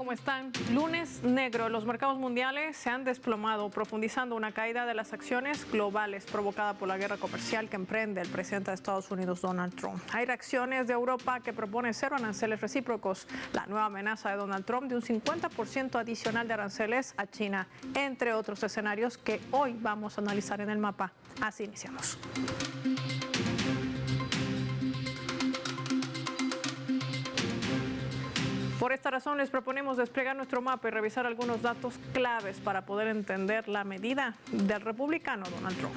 ¿Cómo están? Lunes negro. Los mercados mundiales se han desplomado, profundizando una caída de las acciones globales provocada por la guerra comercial que emprende el presidente de Estados Unidos, Donald Trump. Hay reacciones de Europa que propone cero aranceles recíprocos, la nueva amenaza de Donald Trump de un 50% adicional de aranceles a China, entre otros escenarios que hoy vamos a analizar en el mapa. Así iniciamos. Por esta razón les proponemos desplegar nuestro mapa y revisar algunos datos claves para poder entender la medida del republicano Donald Trump.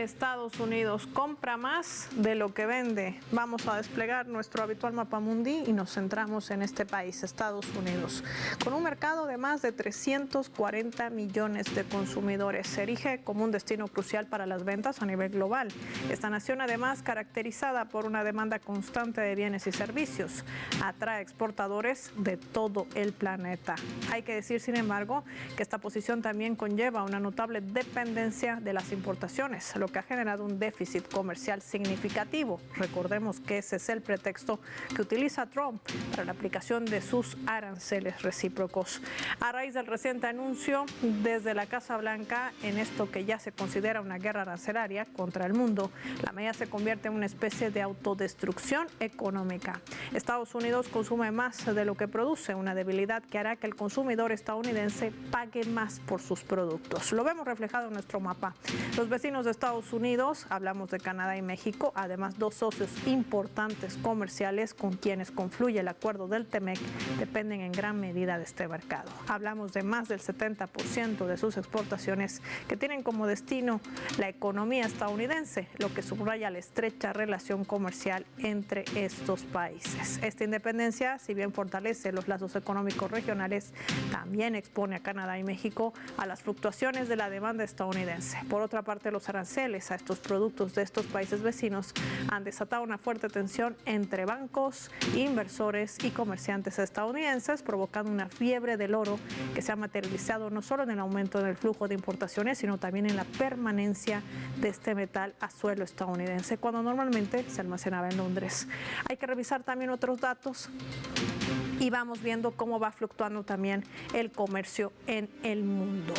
Estados Unidos compra más de lo que vende. Vamos a desplegar nuestro habitual mapa mundi y nos centramos en este país, Estados Unidos. Con un mercado de más de 340 millones de consumidores, se erige como un destino crucial para las ventas a nivel global. Esta nación, además, caracterizada por una demanda constante de bienes y servicios, atrae exportadores de todo el planeta. Hay que decir, sin embargo, que esta posición también conlleva una notable dependencia de las importaciones, lo que ha generado un déficit comercial significativo. Recordemos que ese es el pretexto que utiliza Trump para la aplicación de sus aranceles recíprocos. A raíz del reciente anuncio desde la Casa Blanca en esto que ya se considera una guerra arancelaria contra el mundo, la medida se convierte en una especie de autodestrucción económica. Estados Unidos consume más de lo que produce, una debilidad que hará que el consumidor estadounidense pague más por sus productos. Lo vemos reflejado en nuestro mapa. Los vecinos de Estados Unidos, hablamos de Canadá y México, además dos socios importantes comerciales con quienes confluye el acuerdo del TEMEC, dependen en gran medida de este mercado. Hablamos de más del 70% de sus exportaciones que tienen como destino la economía estadounidense, lo que subraya la estrecha relación comercial entre estos países. Esta independencia, si bien fortalece los lazos económicos regionales, también expone a Canadá y México a las fluctuaciones de la demanda estadounidense. Por otra parte, los aranceles a estos productos de estos países vecinos han desatado una fuerte tensión entre bancos, inversores y comerciantes estadounidenses, provocando una fiebre del oro que se ha materializado no solo en el aumento del flujo de importaciones, sino también en la permanencia de este metal a suelo estadounidense, cuando normalmente se almacenaba en Londres. Hay que revisar también otros datos y vamos viendo cómo va fluctuando también el comercio en el mundo.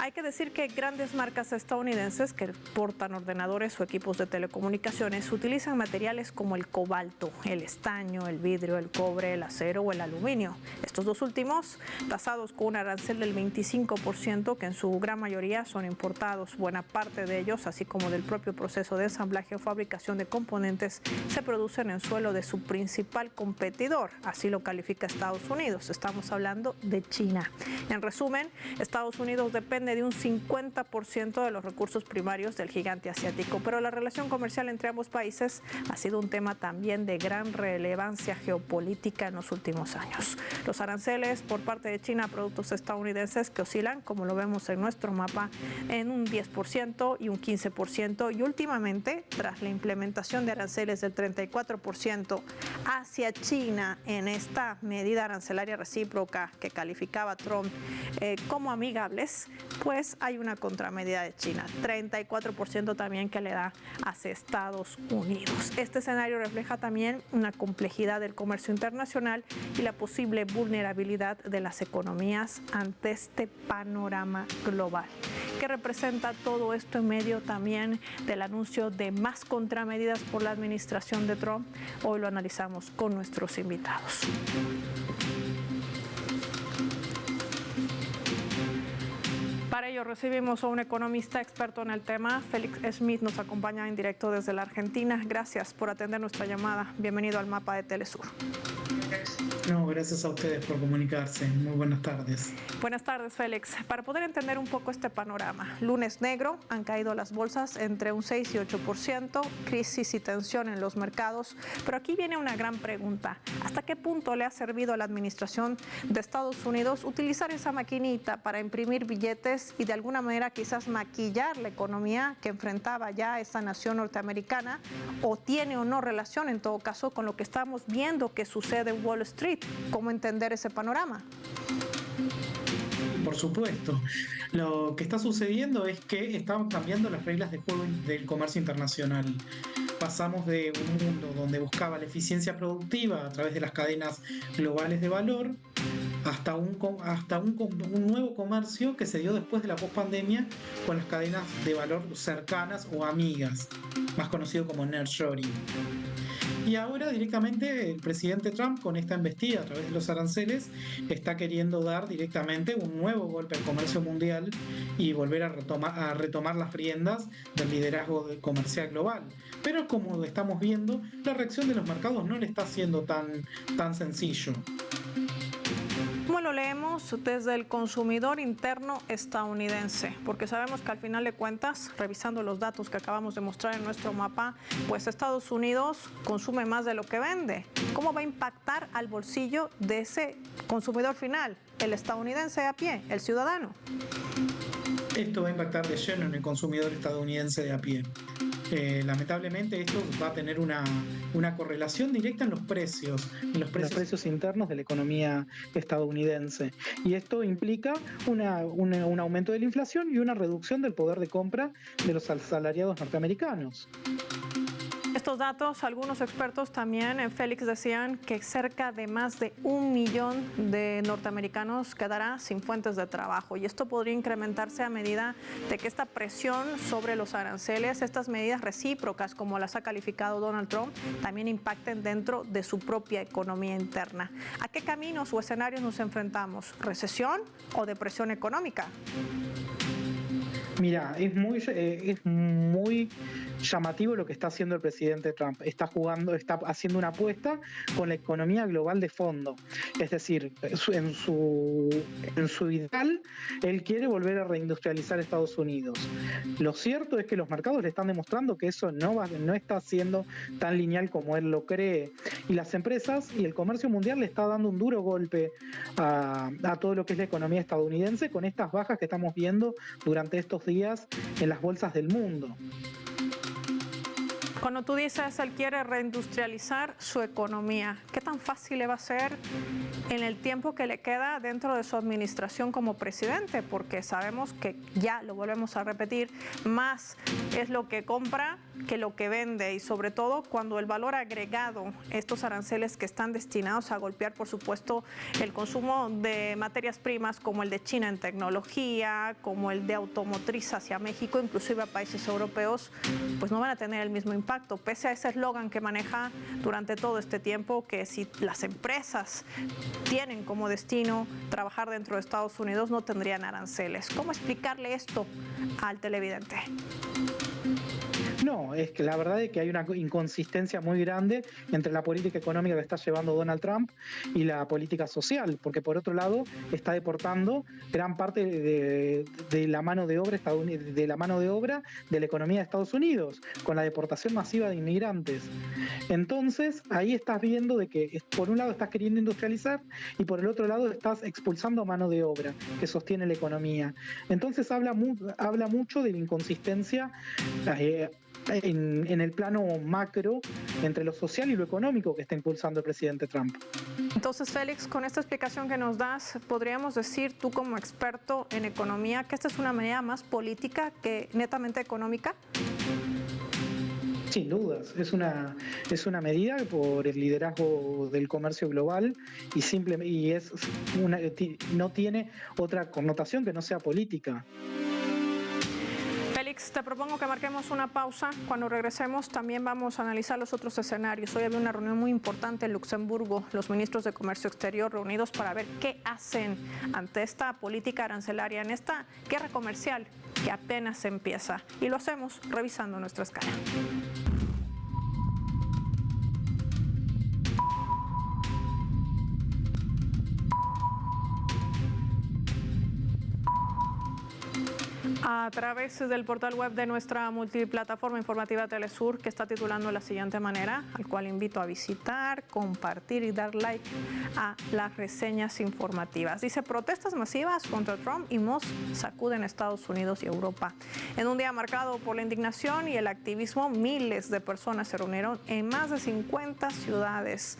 Hay que decir que grandes marcas estadounidenses que exportan ordenadores o equipos de telecomunicaciones utilizan materiales como el cobalto, el estaño, el vidrio, el cobre, el acero o el aluminio. Estos dos últimos tasados con un arancel del 25%, que en su gran mayoría son importados. Buena parte de ellos, así como del propio proceso de ensamblaje o fabricación de componentes, se producen en suelo de su principal competidor. Así lo califica Estados Unidos. Estamos hablando de China. En resumen, Estados Unidos depende de un 50% de los recursos primarios del gigante asiático, pero la relación comercial entre ambos países ha sido un tema también de gran relevancia geopolítica en los últimos años. Los aranceles por parte de China a productos estadounidenses que oscilan, como lo vemos en nuestro mapa, en un 10% y un 15%, y últimamente, tras la implementación de aranceles del 34% hacia China en esta medida arancelaria recíproca que calificaba Trump como amigables, pues hay una contramedida de China, 34% también que le da hacia Estados Unidos. Este escenario refleja también una complejidad del comercio internacional y la posible vulnerabilidad de las economías ante este panorama global. ¿Qué representa todo esto en medio también del anuncio de más contramedidas por la administración de Trump? Hoy lo analizamos con nuestros invitados. Para ello recibimos a un economista experto en el tema. Félix Schmidt nos acompaña en directo desde la Argentina. Gracias por atender nuestra llamada. Bienvenido al mapa de Telesur. No, gracias a ustedes por comunicarse. Muy buenas tardes. Buenas tardes, Félix. Para poder entender un poco este panorama, lunes negro, han caído las bolsas entre un 6 y 8%, crisis y tensión en los mercados, pero aquí viene una gran pregunta. ¿Hasta qué punto le ha servido a la administración de Estados Unidos utilizar esa maquinita para imprimir billetes y de alguna manera quizás maquillar la economía que enfrentaba ya esta nación norteamericana? ¿O tiene o no relación en todo caso con lo que estamos viendo que sucede en Wall Street? ¿Cómo entender ese panorama? Por supuesto. Lo que está sucediendo es que están cambiando las reglas de juego del comercio internacional. pasamos de un mundo donde buscaba la eficiencia productiva a través de las cadenas globales de valor hasta un nuevo comercio que se dio después de la pospandemia con las cadenas de valor cercanas o amigas, más conocido como nearshoring. Y ahora directamente el presidente Trump, con esta embestida a través de los aranceles, está queriendo dar directamente un nuevo golpe al comercio mundial y volver a retomar las riendas del liderazgo comercial global. Pero como estamos viendo, la reacción de los mercados no le está siendo tan sencillo. ¿Cómo lo leemos desde el consumidor interno estadounidense? Porque sabemos que al final de cuentas, revisando los datos que acabamos de mostrar en nuestro mapa, pues Estados Unidos consume más de lo que vende. ¿Cómo va a impactar al bolsillo de ese consumidor final, el estadounidense a pie, el ciudadano? Esto va a impactar de lleno en el consumidor estadounidense de a pie. Lamentablemente esto va a tener una correlación directa en los precios internos de la economía estadounidense. Y esto implica un aumento de la inflación y una reducción del poder de compra de los asalariados norteamericanos. Estos datos, algunos expertos también, Félix, decían que cerca de más de 1 millón de norteamericanos quedará sin fuentes de trabajo, y esto podría incrementarse a medida de que esta presión sobre los aranceles, estas medidas recíprocas como las ha calificado Donald Trump, también impacten dentro de su propia economía interna. ¿A qué caminos o escenarios nos enfrentamos? ¿Recesión o depresión económica? Mira, es muy llamativo lo que está haciendo el presidente Trump. Está haciendo una apuesta con la economía global de fondo. Es decir, en su ideal, él quiere volver a reindustrializar Estados Unidos. Lo cierto es que los mercados le están demostrando que eso no está siendo tan lineal como él lo cree. Y las empresas y el comercio mundial le está dando un duro golpe a todo lo que es la economía estadounidense con estas bajas que estamos viendo durante estos días en las bolsas del mundo. Cuando tú dices él quiere reindustrializar su economía, ¿qué tan fácil le va a ser en el tiempo que le queda dentro de su administración como presidente? Porque sabemos que, ya lo volvemos a repetir, más es lo que compra que lo que vende, y sobre todo cuando el valor agregado, estos aranceles que están destinados a golpear, por supuesto, el consumo de materias primas como el de China en tecnología, como el de automotriz hacia México, inclusive a países europeos, pues no van a tener el mismo impacto, pese a ese eslogan que maneja durante todo este tiempo, que si las empresas tienen como destino trabajar dentro de Estados Unidos no tendrían aranceles. ¿Cómo explicarle esto al televidente? No, es que la verdad es que hay una inconsistencia muy grande entre la política económica que está llevando Donald Trump y la política social, porque por otro lado está deportando gran parte de la mano de obra de la economía de Estados Unidos, con la deportación masiva de inmigrantes. Entonces, ahí estás viendo de que por un lado estás queriendo industrializar y por el otro lado estás expulsando mano de obra que sostiene la economía. Entonces habla mucho de la inconsistencia en el plano macro entre lo social y lo económico que está impulsando el presidente Trump. Entonces, Félix, con esta explicación que nos das, ¿podríamos decir tú como experto en economía que esta es una medida más política que netamente económica? Sin dudas, es una medida por el liderazgo del comercio global y no tiene otra connotación que no sea política. Félix, te propongo que marquemos una pausa. Cuando regresemos también vamos a analizar los otros escenarios. Hoy había una reunión muy importante en Luxemburgo, los ministros de Comercio Exterior reunidos para ver qué hacen ante esta política arancelaria, en esta guerra comercial que apenas empieza. Y lo hacemos revisando nuestra escala. A través del portal web de nuestra multiplataforma informativa Telesur, que está titulando de la siguiente manera, al cual invito a visitar, compartir y dar like a las reseñas informativas. Dice: protestas masivas contra Trump y Musk sacuden Estados Unidos y Europa. En un día marcado por la indignación y el activismo, miles de personas se reunieron en más de 50 ciudades,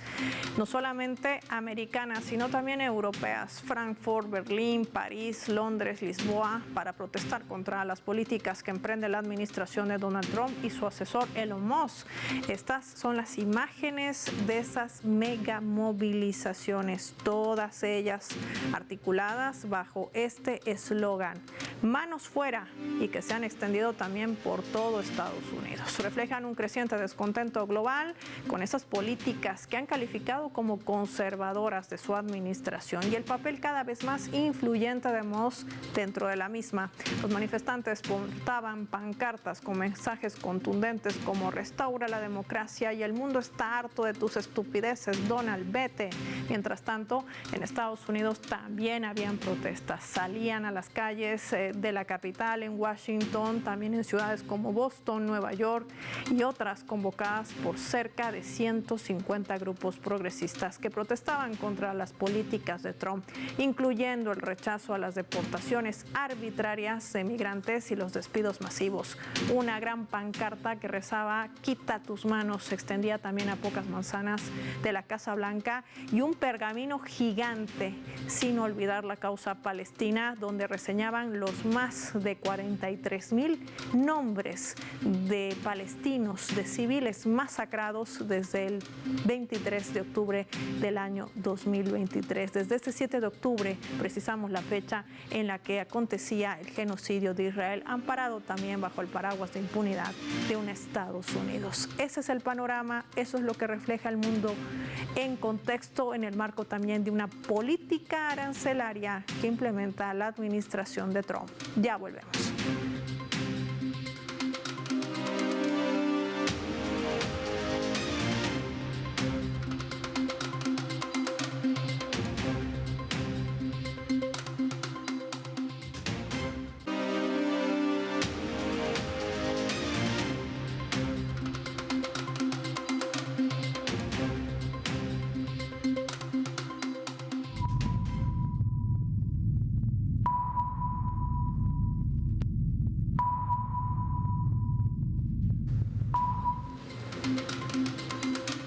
no solamente americanas, sino también europeas: Frankfurt, Berlín, París, Londres, Lisboa, para protestar contra las políticas que emprende la administración de Donald Trump y su asesor Elon Musk. Estas son las imágenes de esas mega movilizaciones, todas ellas articuladas bajo este eslogan: manos fuera, y que se han extendido también por todo Estados Unidos. Reflejan un creciente descontento global con esas políticas que han calificado como conservadoras de su administración y el papel cada vez más influyente de Musk dentro de la misma. Los manifestantes portaban pancartas con mensajes contundentes como restaura la democracia y el mundo está harto de tus estupideces, Donald, vete. Mientras tanto, en Estados Unidos también habían protestas. Salían a las calles de la capital, en Washington, también en ciudades como Boston, Nueva York y otras, convocadas por cerca de 150 grupos progresistas que protestaban contra las políticas de Trump, incluyendo el rechazo a las deportaciones arbitrarias de migrantes y los despidos masivos. Una gran pancarta que rezaba "quita tus manos" se extendía también a pocas manzanas de la Casa Blanca, y un pergamino gigante, sin olvidar la causa palestina, donde reseñaban los más de 43,000 nombres de palestinos, de civiles masacrados desde el 23 de octubre del año 2023. Desde este 7 de octubre precisamos la fecha en la que acontecía el genocidio de Israel, amparado también bajo el paraguas de impunidad de un Estados Unidos. Ese es el panorama, eso es lo que refleja el mundo en contexto, en el marco también de una política arancelaria que implementa la administración de Trump. Ya volvemos.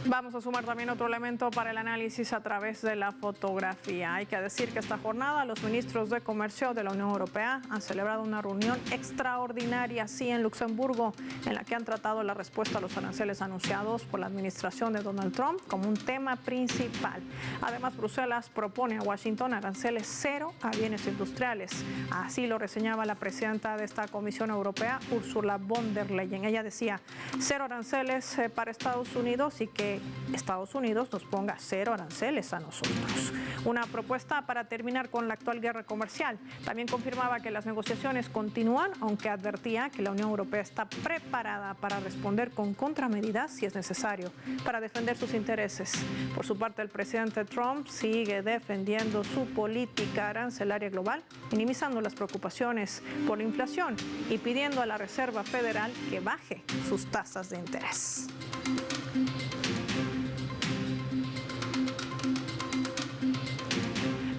Vamos a sumar también otro elemento para el análisis a través de la fotografía. Hay que decir que esta jornada los ministros de Comercio de la Unión Europea han celebrado una reunión extraordinaria, sí, en Luxemburgo, en la que han tratado la respuesta a los aranceles anunciados por la administración de Donald Trump como un tema principal. Además, Bruselas propone a Washington aranceles cero a bienes industriales. Así lo reseñaba la presidenta de esta Comisión Europea, Ursula von der Leyen. Ella decía: cero aranceles para Estados Unidos y que Estados Unidos nos ponga cero aranceles a nosotros. Una propuesta para terminar con la actual guerra comercial. También confirmaba que las negociaciones continúan, aunque advertía que la Unión Europea está preparada para responder con contramedidas si es necesario, para defender sus intereses. Por su parte, el presidente Trump sigue defendiendo su política arancelaria global, minimizando las preocupaciones por la inflación y pidiendo a la Reserva Federal que baje sus tasas de interés.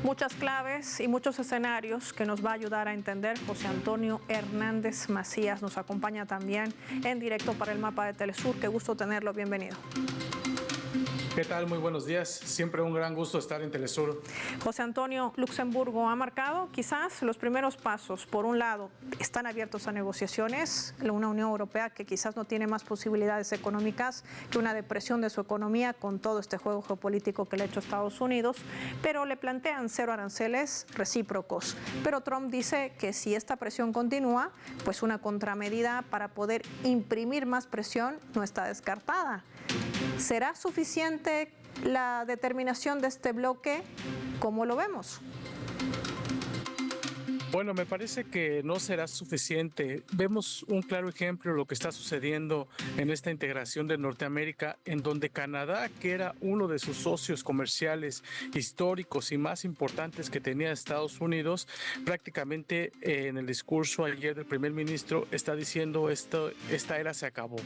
Muchas claves y muchos escenarios que nos va a ayudar a entender José Antonio Hernández Macías. Nos acompaña también en directo para el Mapa de Telesur. Qué gusto tenerlo, bienvenido. ¿Qué tal? Muy buenos días. Siempre un gran gusto estar en Telesur. José Antonio, Luxemburgo ha marcado quizás los primeros pasos. Por un lado, están abiertos a negociaciones. Una Unión Europea que quizás no tiene más posibilidades económicas que una depresión de su economía con todo este juego geopolítico que le ha hecho Estados Unidos, pero le plantean cero aranceles recíprocos. Pero Trump dice que si esta presión continúa, pues una contramedida para poder imprimir más presión no está descartada. ¿Será suficiente la determinación de este bloque? ¿Cómo lo vemos? Bueno, me parece que no será suficiente. Vemos un claro ejemplo de lo que está sucediendo en esta integración de Norteamérica, en donde Canadá, que era uno de sus socios comerciales históricos y más importantes que tenía Estados Unidos, prácticamente en el discurso ayer del primer ministro está diciendo esta era se acabó,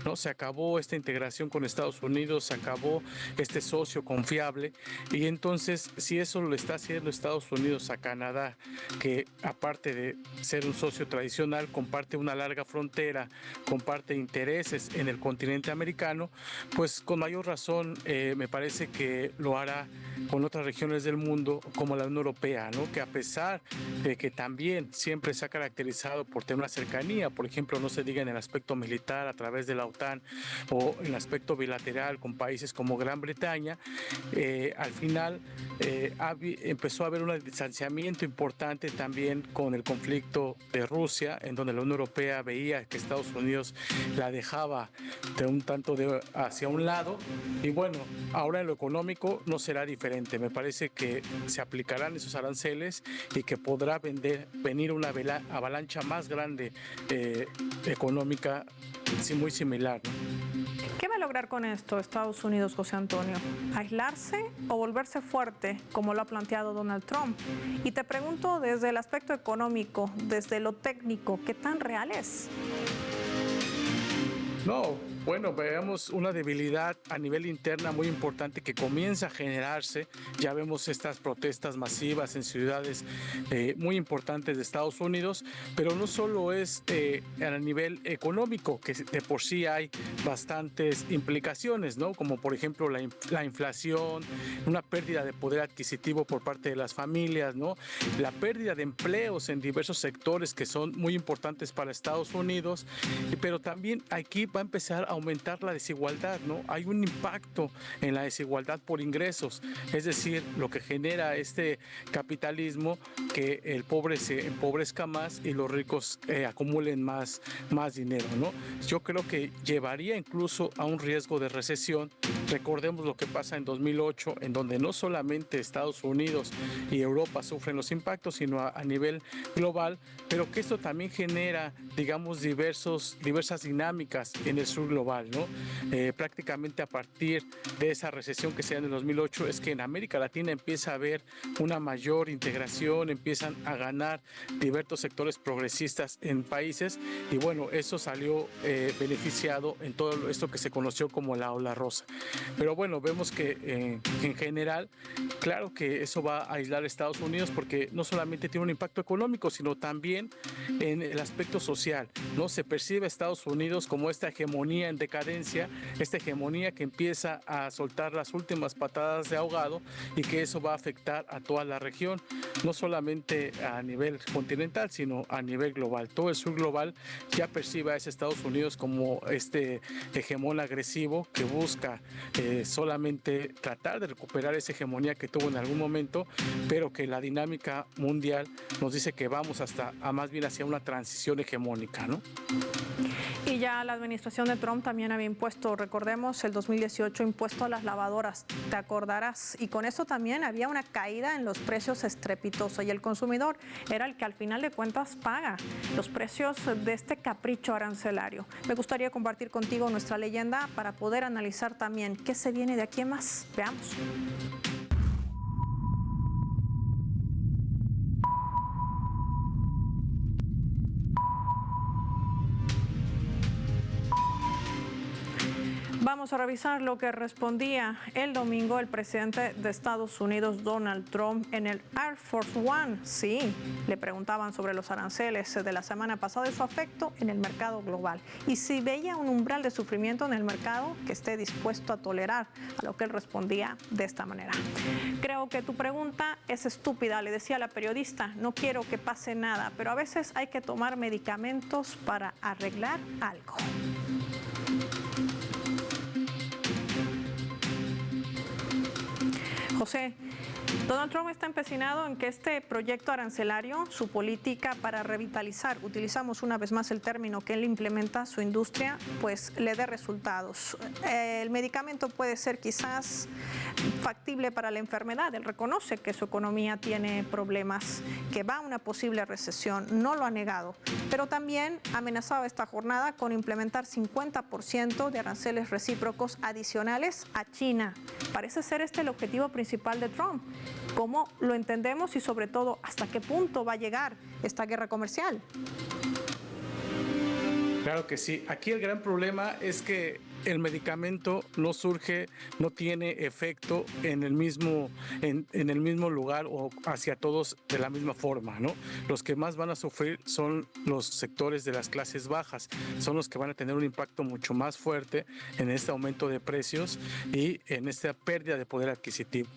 ¿no? Se acabó esta integración con Estados Unidos, se acabó este socio confiable. Y entonces, si eso lo está haciendo Estados Unidos a Canadá, que aparte de ser un socio tradicional, comparte una larga frontera, comparte intereses en el continente americano, pues con mayor razón me parece que lo hará con otras regiones del mundo como la Unión Europea, ¿no? Que a pesar de que también siempre se ha caracterizado por tener una cercanía, por ejemplo, no se diga en el aspecto militar a través de la OTAN o en el aspecto bilateral con países como Gran Bretaña, al final empezó a haber un distanciamiento importante también con el conflicto de Rusia, en donde la Unión Europea veía que Estados Unidos la dejaba de un tanto hacia un lado, y bueno, ahora en lo económico no será diferente. Me parece que se aplicarán esos aranceles y que podrá venir una avalancha más grande económica, sí, muy similar, ¿no? ¿Qué va a lograr con esto Estados Unidos, José Antonio? ¿Aislarse o volverse fuerte, como lo ha planteado Donald Trump? Y te pregunto desde el aspecto económico, desde lo técnico, ¿qué tan real es? No, bueno, veamos una debilidad a nivel interna muy importante que comienza a generarse. Ya vemos estas protestas masivas en ciudades muy importantes de Estados Unidos, pero no solo es a nivel económico, que de por sí hay bastantes implicaciones, ¿no? Como por ejemplo la inflación, una pérdida de poder adquisitivo por parte de las familias, ¿no? La pérdida de empleos en diversos sectores que son muy importantes para Estados Unidos, pero también aquí va a empezar a aumentar la desigualdad, ¿no? Hay un impacto en la desigualdad por ingresos, es decir, lo que genera este capitalismo, que el pobre se empobrezca más y los ricos acumulen más dinero, ¿no? Yo creo que llevaría incluso a un riesgo de recesión. Recordemos lo que pasa en 2008, en donde no solamente Estados Unidos y Europa sufren los impactos, sino a nivel global, pero que esto también genera, digamos, diversas dinámicas en el sur global, ¿no? Prácticamente a partir de esa recesión que se da en el 2008 es que en América Latina empieza a haber una mayor integración, empiezan a ganar diversos sectores progresistas en países, y bueno, eso salió beneficiado en todo esto que se conoció como la ola rosa. Pero bueno, vemos que en general, claro que eso va a aislar a Estados Unidos, porque no solamente tiene un impacto económico, sino también en el aspecto social, ¿no? Se percibe a Estados Unidos como esta hegemonía en decadencia, esta hegemonía que empieza a soltar las últimas patadas de ahogado, y que eso va a afectar a toda la región, no solamente a nivel continental, sino a nivel global. Todo el sur global ya percibe a ese Estados Unidos como este hegemón agresivo que busca solamente tratar de recuperar esa hegemonía que tuvo en algún momento, pero que la dinámica mundial nos dice que vamos más bien hacia una transición hegemónica, ¿no? Y ya la administración de Trump también había impuesto, recordemos, el 2018 impuesto a las lavadoras, te acordarás, y con eso también había una caída en los precios estrepitosa, y el consumidor era el que al final de cuentas paga los precios de este capricho arancelario. Me gustaría compartir contigo nuestra leyenda para poder analizar también qué se viene de aquí en más. Veamos. Vamos a revisar lo que respondía el domingo el presidente de Estados Unidos, Donald Trump, en el Air Force One. Sí, le preguntaban sobre los aranceles de la semana pasada y su efecto en el mercado global. Y si veía un umbral de sufrimiento en el mercado que esté dispuesto a tolerar, a lo que él respondía de esta manera. Creo que tu pregunta es estúpida, le decía la periodista. No quiero que pase nada, pero a veces hay que tomar medicamentos para arreglar algo. José, Donald Trump está empecinado en que este proyecto arancelario, su política para revitalizar, utilizamos una vez más el término que él implementa, su industria, pues le dé resultados. El medicamento puede ser quizás factible para la enfermedad. Él reconoce que su economía tiene problemas, que va a una posible recesión, no lo ha negado, pero también amenazaba esta jornada con implementar 50% de aranceles recíprocos adicionales a China. Parece ser este el objetivo principal de Trump. ¿Cómo lo entendemos y sobre todo hasta qué punto va a llegar esta guerra comercial? Claro que sí. Aquí el gran problema es que el medicamento no surge, no tiene efecto en el mismo lugar o hacia todos de la misma forma, ¿no? Los que más van a sufrir son los sectores de las clases bajas, son los que van a tener un impacto mucho más fuerte en este aumento de precios y en esta pérdida de poder adquisitivo.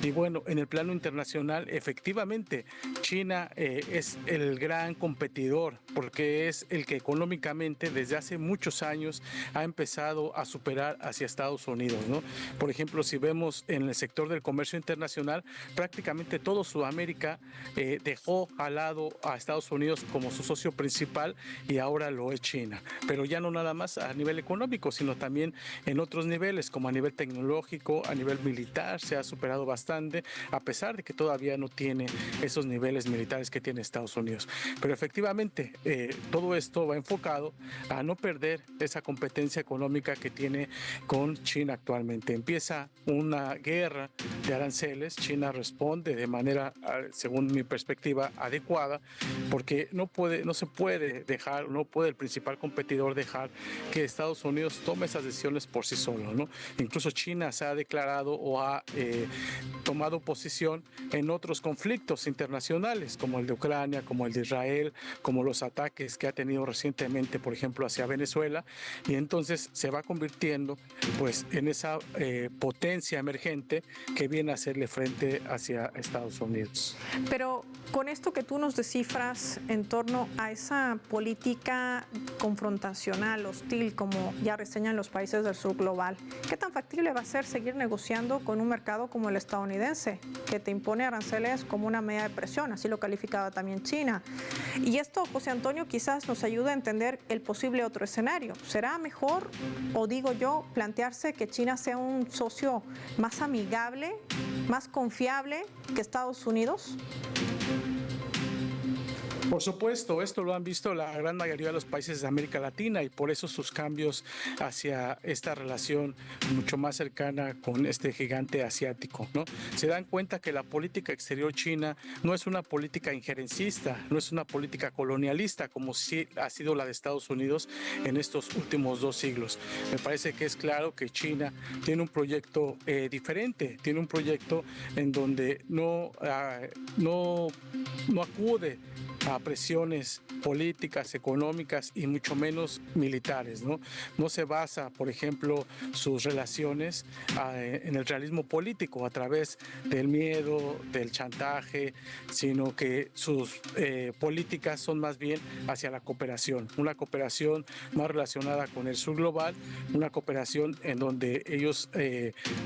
Y bueno, en el plano internacional, efectivamente, China es el gran competidor porque es el que económicamente desde hace muchos años ha empezado a superar hacia Estados Unidos, ¿no? Por ejemplo, si vemos en el sector del comercio internacional, prácticamente todo Sudamérica dejó al lado a Estados Unidos como su socio principal y ahora lo es China. Pero ya no nada más a nivel económico, sino también en otros niveles, como a nivel tecnológico, a nivel militar, se ha superado bastante, a pesar de que todavía no tiene esos niveles militares que tiene Estados Unidos. Pero efectivamente, todo esto va enfocado a no perder esa competencia económica que tiene con China actualmente. Empieza una guerra de aranceles, China responde de manera, según mi perspectiva, adecuada, porque no se puede dejar, no puede el principal competidor dejar que Estados Unidos tome esas decisiones por sí solo, ¿no? Incluso China se ha declarado o ha tomado posición en otros conflictos internacionales, como el de Ucrania, como el de Israel, como los ataques que ha tenido recientemente, por ejemplo, hacia Venezuela, y entonces se va convirtiendo pues en esa potencia emergente que viene a hacerle frente hacia Estados Unidos. Pero con esto que tú nos descifras en torno a esa política confrontacional, hostil, como ya reseñan los países del sur global, ¿qué tan factible va a ser seguir negociando con un mercado como el estadounidense, que te impone aranceles como una medida de presión? Así lo calificaba también China. Y esto, José Antonio, quizás nos ayude a entender el posible otro escenario. ¿Será mejor, o digo yo, plantearse que China sea un socio más amigable, más confiable que Estados Unidos? Por supuesto, esto lo han visto la gran mayoría de los países de América Latina y por eso sus cambios hacia esta relación mucho más cercana con este gigante asiático, ¿no? Se dan cuenta que la política exterior china no es una política injerencista, no es una política colonialista como sí ha sido la de Estados Unidos en estos últimos 2 siglos. Me parece que es claro que China tiene un proyecto diferente, tiene un proyecto en donde no acude a presiones políticas, económicas y mucho menos militares, ¿no? No se basa, por ejemplo, sus relaciones en el realismo político a través del miedo, del chantaje, sino que sus políticas son más bien hacia la cooperación, una cooperación más relacionada con el sur global, una cooperación en donde ellos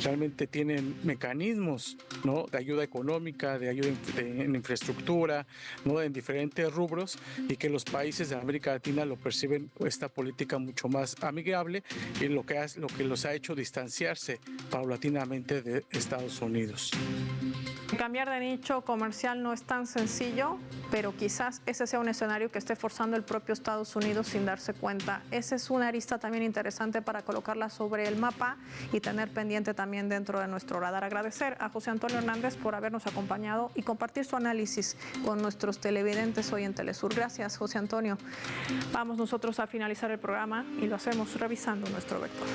realmente tienen mecanismos, ¿no?, de ayuda económica, de ayuda en infraestructura, ¿no?, en diferentes rubros, y que los países de América Latina lo perciben esta política mucho más amigable y lo que los ha hecho distanciarse paulatinamente de Estados Unidos. Cambiar de nicho comercial no es tan sencillo, pero quizás ese sea un escenario que esté forzando el propio Estados Unidos sin darse cuenta. Esa es una arista también interesante para colocarla sobre el mapa y tener pendiente también dentro de nuestro radar. Agradecer a José Antonio Hernández por habernos acompañado y compartir su análisis con nuestros televidentes hoy en Telesur. Gracias, José Antonio. Vamos nosotros a finalizar el programa y lo hacemos revisando nuestro vector.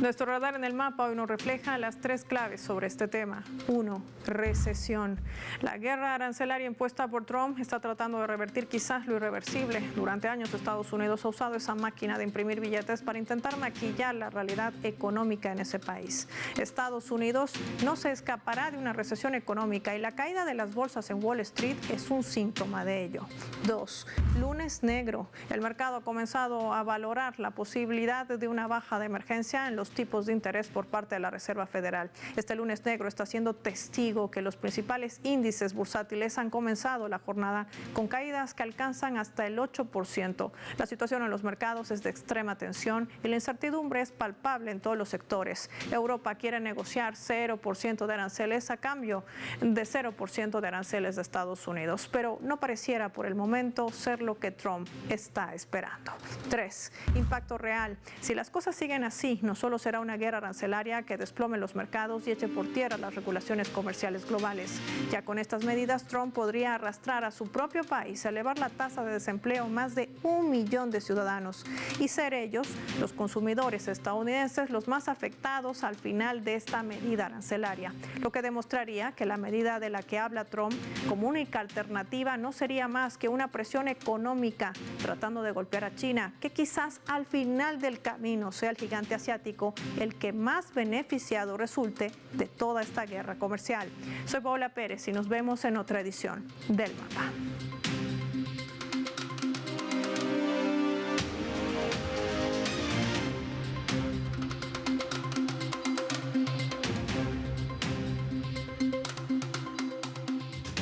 Nuestro radar en el mapa hoy nos refleja las 3 claves sobre este tema. 1. Recesión. La guerra arancelaria impuesta por Trump está tratando de revertir quizás lo irreversible. Durante años Estados Unidos ha usado esa máquina de imprimir billetes para intentar maquillar la realidad económica en ese país. Estados Unidos no se escapará de una recesión económica y la caída de las bolsas en Wall Street es un síntoma de ello. 2. Lunes negro. El mercado ha comenzado a valorar la posibilidad de una baja de emergencia en los tipos de interés por parte de la Reserva Federal. Este lunes negro está siendo testigo que los principales índices bursátiles han comenzado la jornada con caídas que alcanzan hasta el 8%. La situación en los mercados es de extrema tensión y la incertidumbre es palpable en todos los sectores. Europa quiere negociar 0% de aranceles a cambio de 0% de aranceles de Estados Unidos, pero no pareciera por el momento ser lo que Trump está esperando. 3. Impacto real. Si las cosas siguen así, nosotros solo será una guerra arancelaria que desplome los mercados y eche por tierra las regulaciones comerciales globales. Ya con estas medidas, Trump podría arrastrar a su propio país a elevar la tasa de desempleo más de 1 millón de ciudadanos y ser ellos, los consumidores estadounidenses, los más afectados al final de esta medida arancelaria, lo que demostraría que la medida de la que habla Trump como única alternativa no sería más que una presión económica tratando de golpear a China, que quizás al final del camino sea el gigante asiático el que más beneficiado resulte de toda esta guerra comercial. Soy Paola Pérez y nos vemos en otra edición del Mapa.